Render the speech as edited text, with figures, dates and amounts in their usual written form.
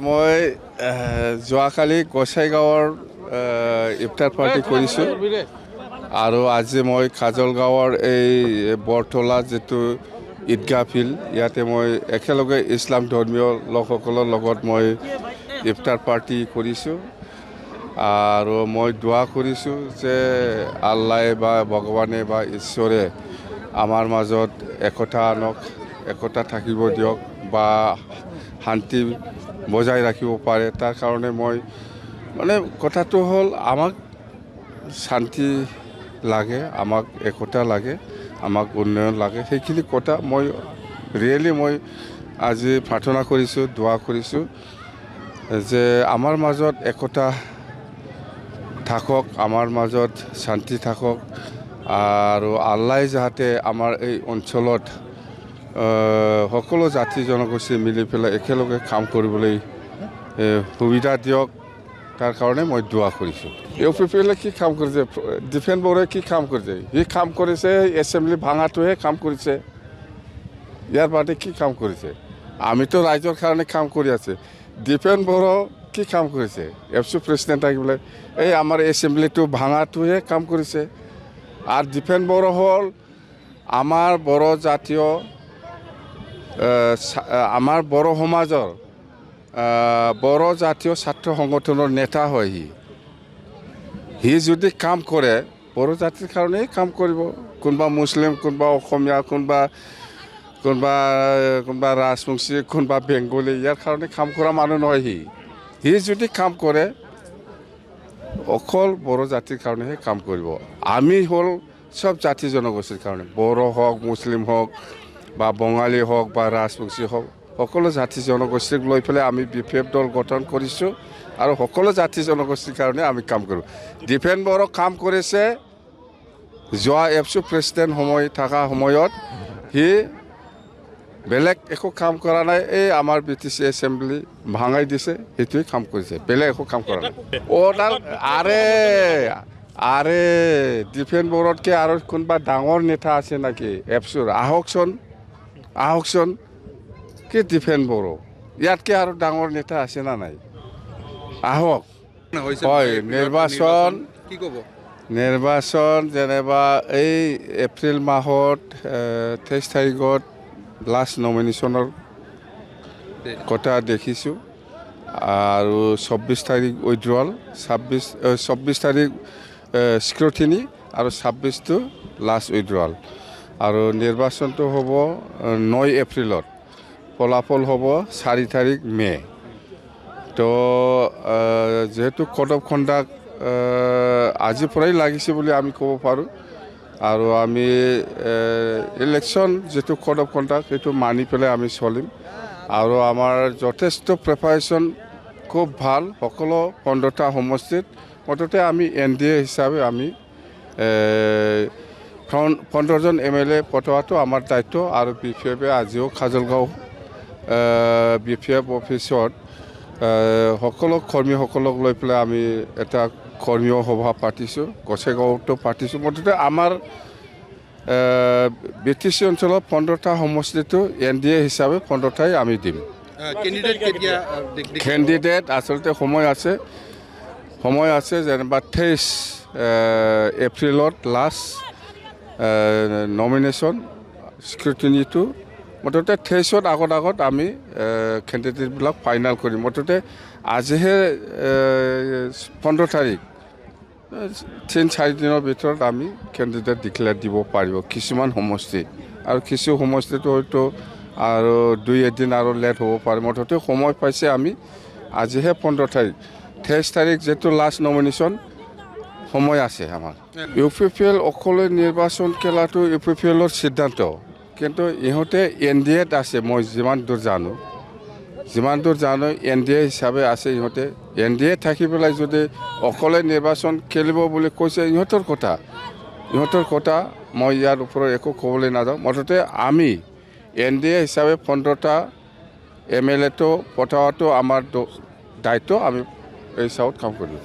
মই যোৱাকালি গোসাইগাঁৱৰ ইফতাৰ পাৰ্টি কৰিছোঁ আৰু আজি মই কাজলগাঁৱৰ এই বৰতলা যিটো ঈদগাহ ফিল্ড ইয়াতে মই একেলগে ইছলাম ধৰ্মীয় লোকসকলৰ লগত মই ইফতাৰ পাৰ্টি কৰিছোঁ আৰু মই দোৱা কৰিছোঁ যে আল্লাহ বা ভগৱানে বা ঈশ্বৰে আমাৰ মাজত একতা আনক, একতা থাকিব দিয়ক বা শান্তি বজাই ৰাখিব পাৰে। তাৰ কাৰণে মই কথাটো হ'ল আমাক শান্তি লাগে, আমাক একতা লাগে, আমাক উন্নয়ন লাগে। সেইখিনি কথা মই মই আজি প্ৰাৰ্থনা কৰিছোঁ, দোৱা কৰিছোঁ যে আমাৰ মাজত একতা থাকক, আমাৰ মাজত শান্তি থাকক আৰু আল্লাই যাতে আমাৰ এই অঞ্চলত সকলো জাতি জনগোষ্ঠী মিলি পেলাই একেলগে কাম কৰিবলৈ সুবিধা দিয়ক। তাৰ কাৰণে মই দোৱা কৰিছোঁ। UPPL কি কাম কৰিছে? ডিফেন্স বৰ্ডে কি কাম কৰিছে? সি কাম কৰিছে এছেম্বলি ভাঙাটোহে কাম কৰিছে। ইয়াৰ বাদে কি কাম কৰিছে? আমিতো ৰাইজৰ কাৰণে কাম কৰি আছে। ডিফেন্স বৰ্ড কি কাম কৰিছে? এপচু প্ৰেচিডেণ্ট থাকিবলৈ এই আমাৰ এছেম্বলিটো ভাঙাটোহে কাম কৰিছে। আৰু ডিফেন্স বৰ্ড হ'ল আমাৰ বড়ো জাতীয় আমাৰ বড়ো সমাজৰ বড়ো জাতীয় ছাত্ৰ সংগঠনৰ নেতা হয় সি যদি কাম কৰে বড়ো জাতিৰ কাৰণেই কাম কৰিব। কোনোবা মুছলিম, কোনোবা অসমীয়া, কোনোবা ৰাজবংশী, কোনোবা বেংগলী ইয়াৰ কাৰণে কাম কৰা মানুহ নহয় সি যদি কাম কৰে অকল বড়ো জাতিৰ কাৰণেহে কাম কৰিব। আমি হ'ল চব জাতি জনগোষ্ঠীৰ কাৰণে, বড়ো হওক, মুছলিম হওক বা বঙালী হওক বা ৰাজবংশী হওক, সকলো জাতি জনগোষ্ঠীক লৈ পেলাই আমি BPF দল গঠন কৰিছোঁ আৰু সকলো জাতি জনগোষ্ঠীৰ কাৰণে আমি কাম কৰোঁ। ডিফেন্স বৰ্ড কাম কৰিছে যোৱা এপচু প্ৰেচিডেণ্ট থকা সময়ত সি বেলেগ একো কাম কৰা নাই। এই আমাৰ BTC এছেম্বলি ভাঙাই দিছে, সেইটোৱে কাম কৰিছে, বেলেগ একো কাম কৰা নাই। আৰে ডিফেন্স বৰ্ডতকৈ আৰু কোনোবা ডাঙৰ নেতা আছে নেকি এপচুৰ? আহকচোন কি ডিফেন্স বৰ্ড ইয়াতকৈ আৰু ডাঙৰ নেতা আছে না নাই? আহক। হয়, নিৰ্বাচন যেনিবা এই এপ্ৰিল মাহত 23 তাৰিখত লাষ্ট নমিনেশ্যনৰ কথা দেখিছোঁ আৰু 24 তাৰিখ উইথড্ৰল, 24 তাৰিখ স্ক্ৰুটিনি আৰু 26টো লাষ্ট উইথড্ৰল। আৰু নিৰ্বাচনটো হ'ব 9 এপ্ৰিলত, ফলাফল হ'ব 4 তাৰিখ মে'। তো যিহেতু কোড অফ কণ্ডাক্ট আজিৰ পৰাই লাগিছে বুলি আমি ক'ব পাৰোঁ আৰু আমি ইলেকশ্যন যিটো কোড অফ কণ্ডাক্ট সেইটো মানি পেলাই আমি চলিম আৰু আমাৰ যথেষ্ট প্ৰিপাৰেশ্যন খুব ভাল। সকলো 15টা সমষ্টিত মুঠতে আমি NDA হিচাপে আমি 15জন MLA পঠোৱাটো আমাৰ দায়িত্ব আৰু BPFে আজিও কাজলগাঁও BPF অফিচত সকলো কৰ্মীসকলক লৈ পেলাই আমি এটা কৰ্মীয় সভা পাতিছোঁ, গোসাইগাঁৱতো পাতিছোঁ। মুঠতে আমাৰ BTC অঞ্চলত 15টা সমষ্টিটো NDA হিচাপে 15টাই আমি দিম। কেণ্ডিডেট আচলতে সময় আছে যেনিবা 23 এপ্ৰিলত লাষ্ট নমিনেশ্যন স্ক্ৰুটিনিটো। মুঠতে 23ত আগত আমি কেণ্ডিডেটবিলাক ফাইনেল কৰিম। মুঠতে আজিহে 15 তাৰিখ, 3-4 দিনৰ ভিতৰত আমি কেণ্ডিডেট ডিক্লেয়াৰ দিব পাৰিব কিছুমান সমষ্টিত, আৰু কিছু সমষ্টিটো হয়তো আৰু 2-1 দিন আৰু লেট হ'ব পাৰে। মুঠতে সময় পাইছে আমি আজিহে 15 তাৰিখ, 23 তাৰিখ যিটো লাষ্ট নমিনেশ্যন সময় আছে আমাৰ। UPPL অকলে নিৰ্বাচন খেলাটো UPPLৰ সিদ্ধান্ত, কিন্তু ইহঁতে NDAত আছে। মই যিমান দূৰ জানো NDA হিচাপে আছে। ইহঁতে NDA থাকি পেলাই যদি অকলে নিৰ্বাচন খেলিব বুলি কৈছে ইহঁতৰ কথা, মই ইয়াৰ ওপৰত একো ক'বলৈ নাযাওঁ। মুঠতে আমি NDA হিচাপে 15টা MLAটো পঠোৱাটো আমাৰ দায়িত্ব, আমি এই হিচাপত কাম কৰিম।